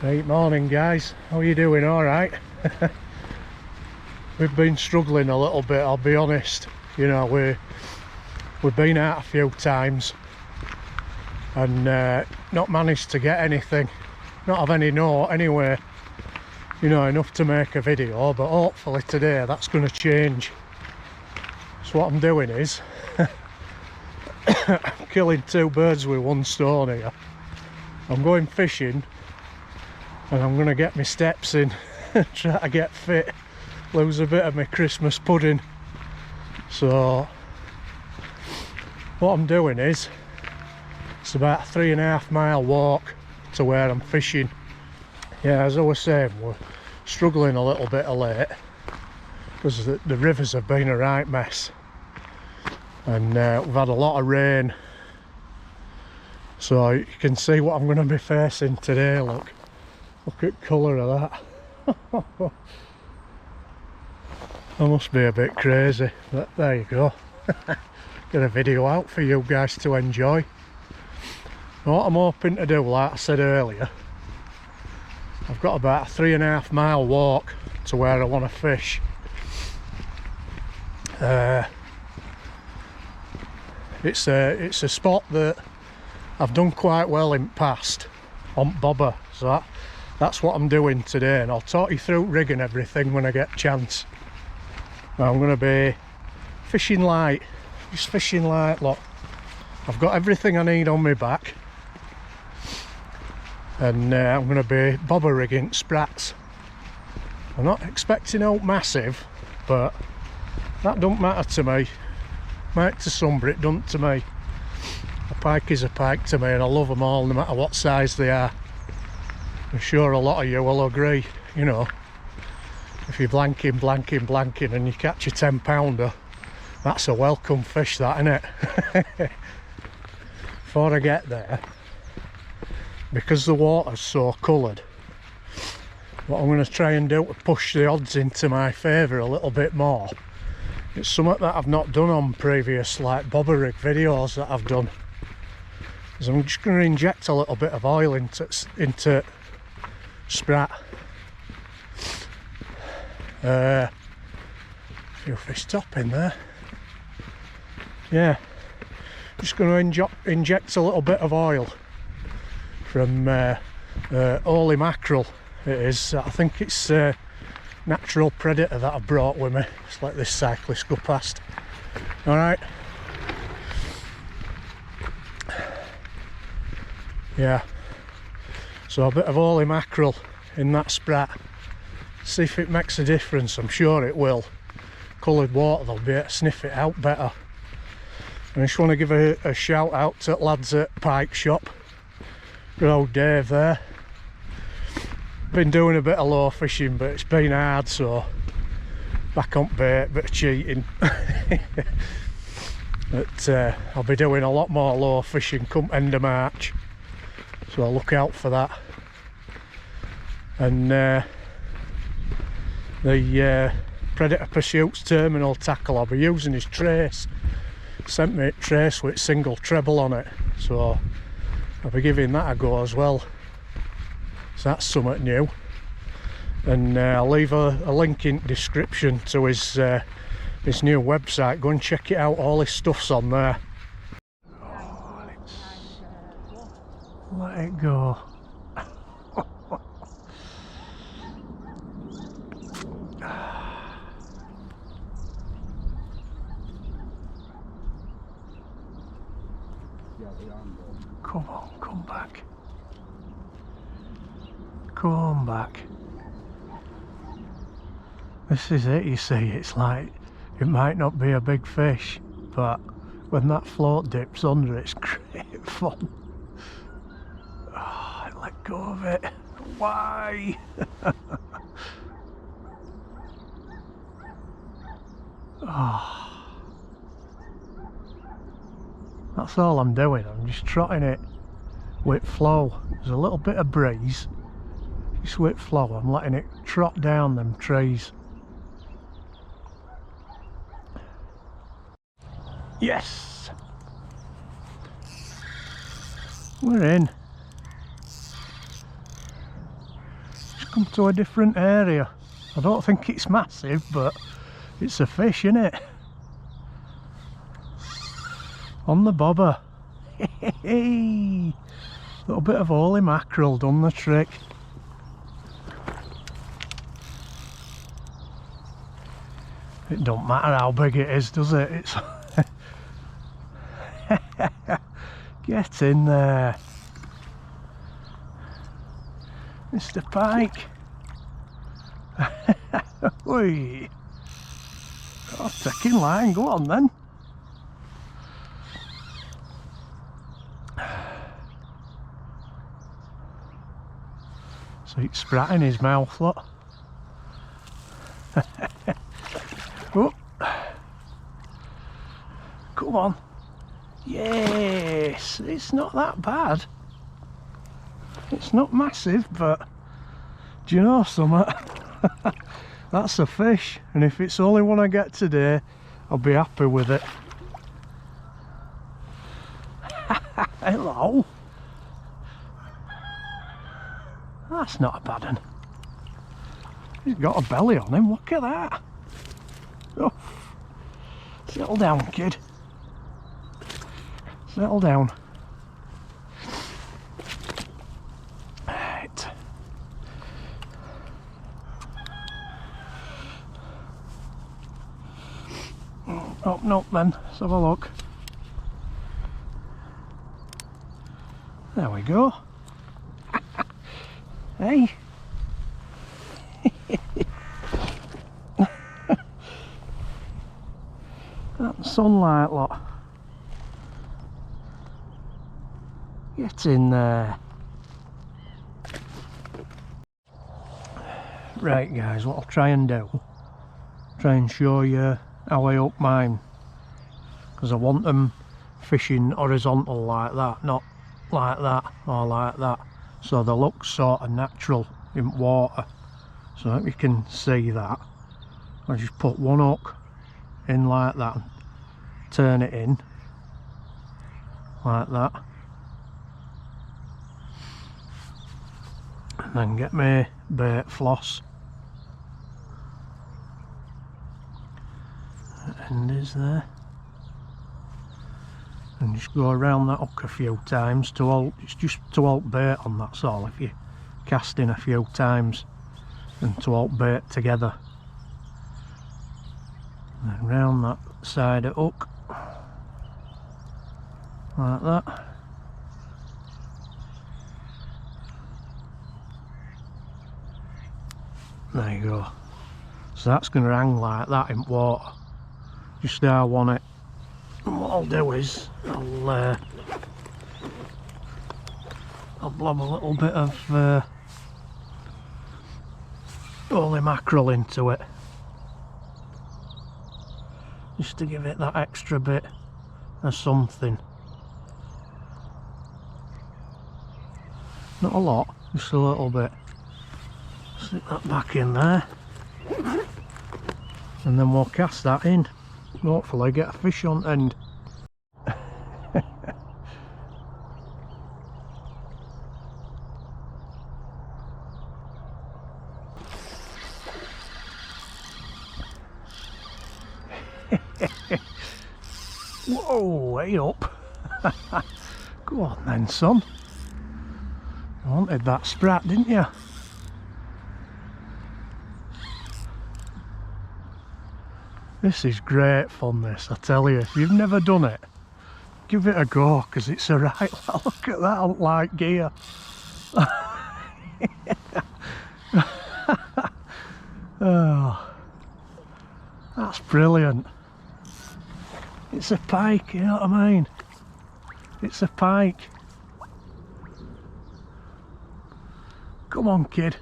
Right, morning guys, how are you doing? Alright? We've been struggling a little bit, I'll be honest. You know, we've been out a few times and not managed to get anything, not have any note anyway, you know, enough to make a video, but hopefully today that's going to change. So what I'm doing is I'm killing two birds with one stone here. I'm going fishing and I'm going to get my steps in, try to get fit, lose a bit of my Christmas pudding. So what I'm doing is, it's about a 3.5 mile walk to where I'm fishing. Yeah, as I was saying, we're struggling a little bit of late because the rivers have been a right mess, and we've had a lot of rain, so you can see what I'm going to be facing today. Look at colour of that. I must be a bit crazy, but there you go. Get a video out for you guys to enjoy. What I'm hoping to do, like I said earlier, I've got about a 3.5 mile walk to where I want to fish. It's a spot that I've done quite well in past on bobber, so that's what I'm doing today, and I'll talk you through rig and everything when I get a chance. Now I'm going to be fishing light, just fishing light. Look, I've got everything I need on my back, and I'm going to be bobber rigging sprats. I'm not expecting out massive, but that don't matter to me. Might to some, but it don't to me. A pike is a pike to me, and I love them all no matter what size they are. I'm sure a lot of you will agree, you know. If you're blanking and you catch a 10 pounder, that's a welcome fish, that, isn't it? Before I get there, because the water's so coloured, what I'm going to try and do to push the odds into my favour a little bit more, it's something that I've not done on previous like bobber rig videos that I've done, is I'm just going to inject a little bit of oil into sprat. A few fish top in there. Yeah, just going to inject a little bit of oil from holy mackerel. It is, I think it's natural predator that I brought with me. It's like this cyclist go past. Alright, yeah, so a bit of holy mackerel in that sprat. See if it makes a difference. I'm sure it will. Coloured water, they'll be able to sniff it out better. And I just want to give a shout out to lads at Pike Shop. Good old Dave there. Been doing a bit of low fishing, but it's been hard, so back on bait, bit of cheating. But I'll be doing a lot more low fishing come end of March, so I'll look out for that. And the Predator Pursuits terminal tackle, I'll be using his trace. Sent me a trace with single treble on it, so I'll be giving that a go as well. So that's something new. And I'll leave a link in the description to his new website. Go and check it out, all his stuff's on there. Oh, let it go. Come on, come back. Come back. This is it, you see. It's like, it might not be a big fish, but when that float dips under, it's great fun. Oh, I let go of it. Why? Oh. That's all I'm doing. I'm just trotting it with flow. There's a little bit of breeze. Just with flow, I'm letting it trot down them trees. Yes! We're in. come to a different area. I don't think it's massive, but it's a fish, isn't it? On the bobber. Hey, little bit of holy mackerel done the trick. It don't matter how big it is, does it? It's get in there, Mr. Pike. Oi. Oh, taking line, go on then. So it's sprat in his mouth, look. Oh. Come on. Yes, it's not that bad. It's not massive, but do you know something? That's a fish, and if it's the only one I get today, I'll be happy with it. Hello. That's not a bad one. He's got a belly on him, look at that. Oh. Settle down, kid. Settle down. Right. Open up then, let's have a look. There we go. Hey. That sunlight, look. Get in there. Right guys, what I'll try and do, try and show you how I hook mine, because I want them fishing horizontal like that, not like that or like that, so they look sort of natural in water. So if you can see that, I just put one hook in like that, turn it in like that, and then get my bait floss. The end is there, and just go around that hook a few times to hold, it's just to hold bait on, that's all. If you cast in a few times and to hold bait together, and then round that side of hook like that. There you go. So that's going to hang like that in water, just how I want it. And what I'll do is I'll blob a little bit of holy mackerel into it, just to give it that extra bit of something. Not a lot, just a little bit. Stick that back in there, and then we'll cast that in. Hopefully get a fish on end. Whoa, way up. Go on then, son. You wanted that sprat, didn't you? This is great fun, this, I tell you. If you've never done it, give it a go, because it's a right look at that light gear. Oh, that's brilliant. It's a pike, you know what I mean? It's a pike. Come on, kid.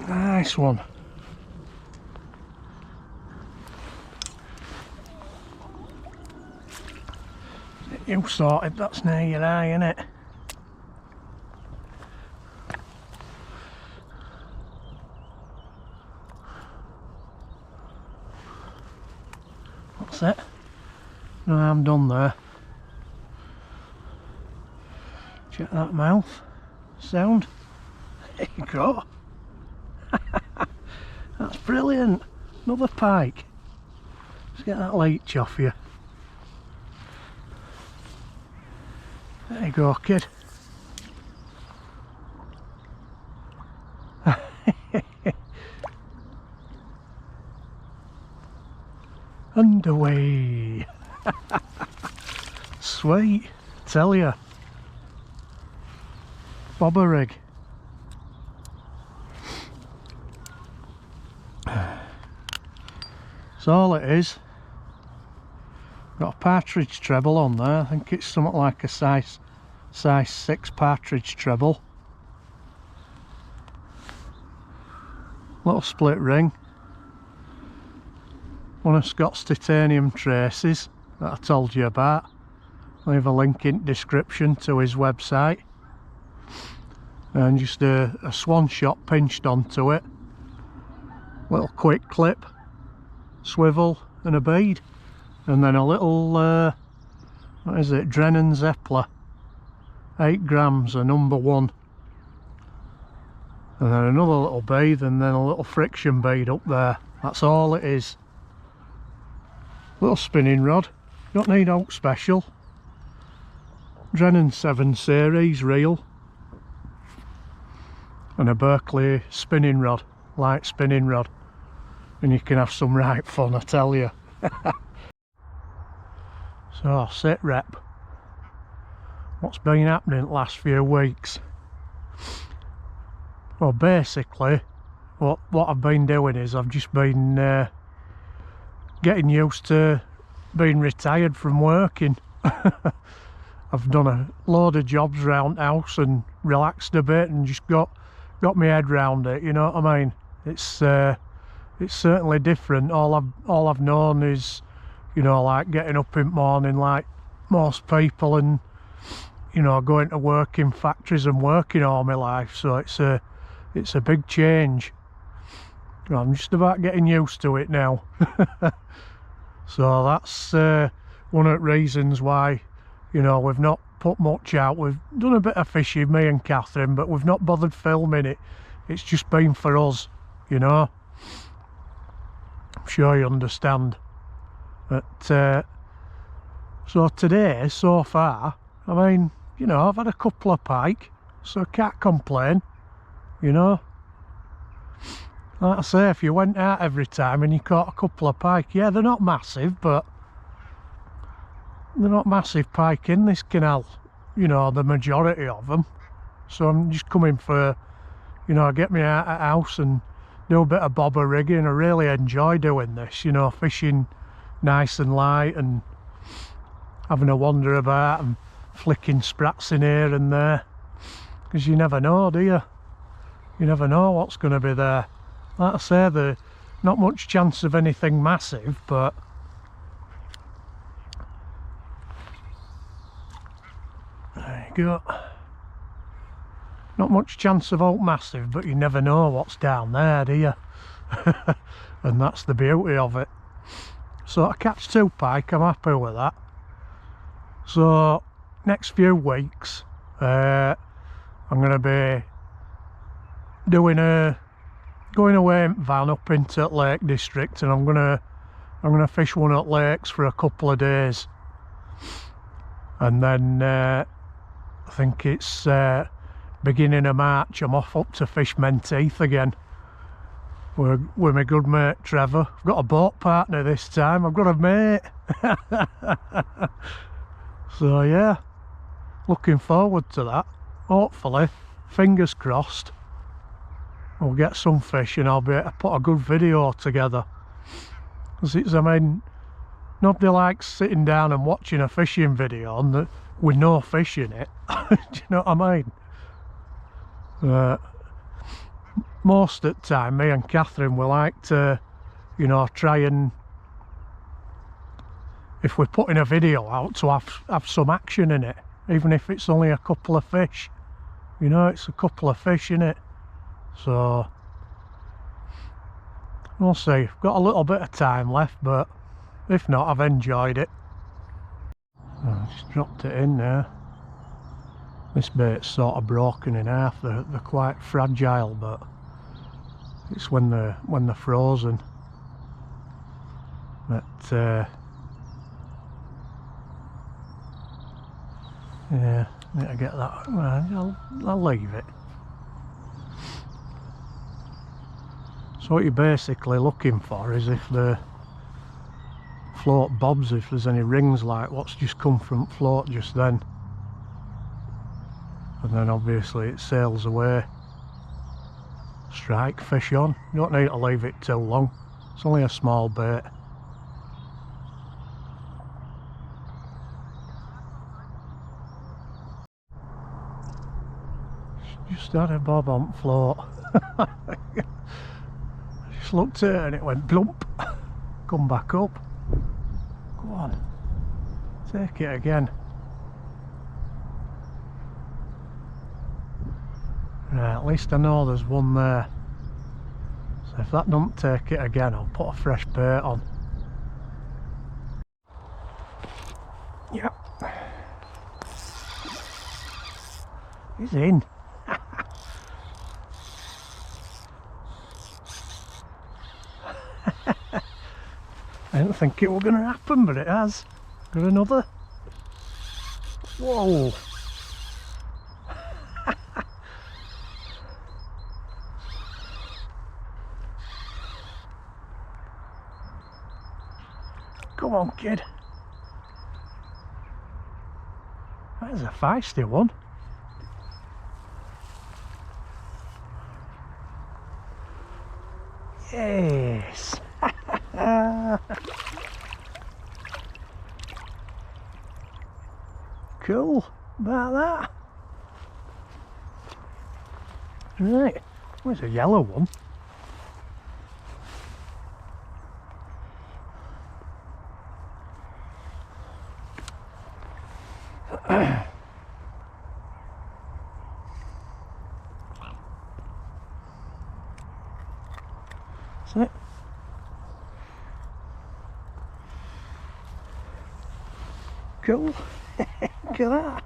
Nice one. You sorted, that's near your eye, innit? That's it. No, I'm done there. Check that mouth sound. There you go. That's brilliant. Another pike. Let's get that leech off you. There you go, kid. Underway. Sweet, tell ya. Bobber rig. That's all it is. Got a partridge treble on there. I think it's something like a size 6 partridge treble. Little split ring. One of Scott's titanium traces that I told you about. Leave a link in the description to his website. And just a swan shot pinched onto it. Little quick clip, swivel and a bead. And then a little, what is it, Drennan Zeppler. 8 grams, a number 1. And then another little bead and then a little friction bead up there. That's all it is. Little spinning rod. Don't need out special. Drennan 7 series reel. And a Berkeley spinning rod. Light spinning rod. And you can have some right fun, I tell you. So, sit rep. What's been happening the last few weeks? Well, basically, what I've been doing is I've just been getting used to being retired from working. I've done a load of jobs around the house and relaxed a bit and just got my head round it, you know what I mean? It's certainly different. All I've known is, you know, like getting up in the morning like most people and, you know, going to work in factories and working all my life. So it's a big change. I'm just about getting used to it now. So that's one of the reasons why, you know, we've not put much out. We've done a bit of fishing, me and Catherine, but we've not bothered filming it. It's just been for us, you know. I'm sure you understand. But so today, so far, I mean, you know, I've had a couple of pike, so I can't complain, you know. Like I say, if you went out every time and you caught a couple of pike, yeah, they're not massive, but they're not massive pike in this canal, you know, the majority of them. So I'm just coming for, you know, get me out of the house and do a bit of bobber rigging. I really enjoy doing this, you know, fishing nice and light and having a wander about and flicking sprats in here and there, because you never know, do you? You never know what's going to be there. Like I say, there's not much chance of anything massive, but there you go. Not much chance of out massive, but you never know what's down there, do you? And that's the beauty of it. So I catch 2 pike, I'm happy with that. So next few weeks I'm going to be doing going away in van up into Lake District, and I'm gonna fish one at lakes for a couple of days, and then I think it's beginning of March I'm off up to fish Menteith again with my good mate Trevor. I've got a boat partner this time. I've got a mate. So yeah, looking forward to that. Hopefully, fingers crossed, we'll get some fish and I'll be able to put a good video together. Because it's, I mean, nobody likes sitting down and watching a fishing video with no fish in it. Do you know what I mean? Most of the time, me and Catherine, we like to, you know, try and, if we're putting a video out, to have some action in it, even if it's only a couple of fish. You know, it's a couple of fish in it. So we'll see. I've got a little bit of time left, but if not, I've enjoyed it. I just dropped it in there. This bait's sort of broken in half. They're quite fragile, but it's when they're frozen. But yeah, need to get that. Well, I'll leave it. So what you're basically looking for is if the float bobs, if there's any rings like what's just come from float just then, and then obviously it sails away. Strike, fish on. You don't need to leave it too long. It's only a small bait. Just had a bob on float. Just looked at it and it went plump. Come back up. Go on. Take it again. Right, at least I know there's one there. So if that doesn't take it again, I'll put a fresh bait on. Yep. He's in. I didn't think it was going to happen, but it has. Got another. Whoa. Come on, kid. That is a feisty one. Yes. Cool about that. Right, where's a yellow one? That's it. Cool. Look at that.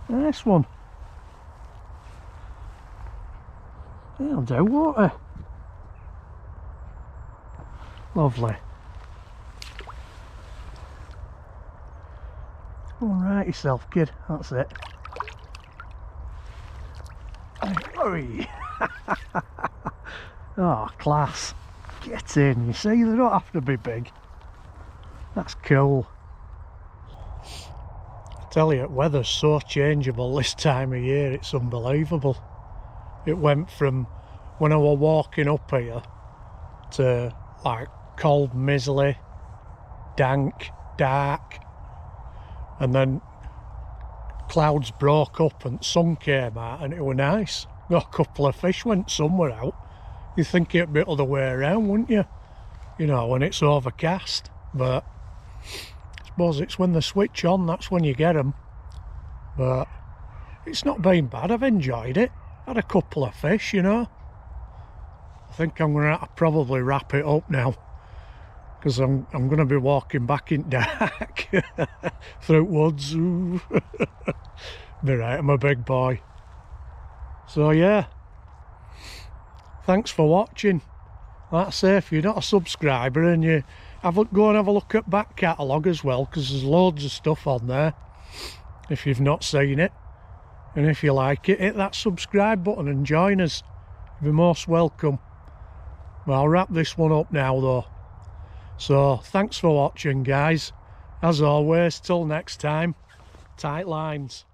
Nice one. That'll do, won't it? Lovely. Alright yourself, kid. That's it. Oi. Oh, class. Get in. You see, they don't have to be big. That's cool. I tell you, weather's so changeable this time of year, it's unbelievable. It went from when I was walking up here to like cold, miserly, dank, dark, and then clouds broke up and sun came out and it was nice. Got a couple of fish went somewhere out. You'd think it'd be the other way around, wouldn't you? You know, when it's overcast. But I suppose it's when they switch on, that's when you get them. But it's not been bad, I've enjoyed it. Had a couple of fish, you know. I think I'm going to have to probably wrap it up now, because I'm going to be walking back in dark through woods. Be right, I'm a big boy. So yeah, thanks for watching. Like I say, if you're not a subscriber and you go and have a look at back catalogue as well, because there's loads of stuff on there if you've not seen it. And if you like it, hit that subscribe button and join us. You'll be most welcome. Well, I'll wrap this one up now though. So thanks for watching, guys. As always, till next time, tight lines.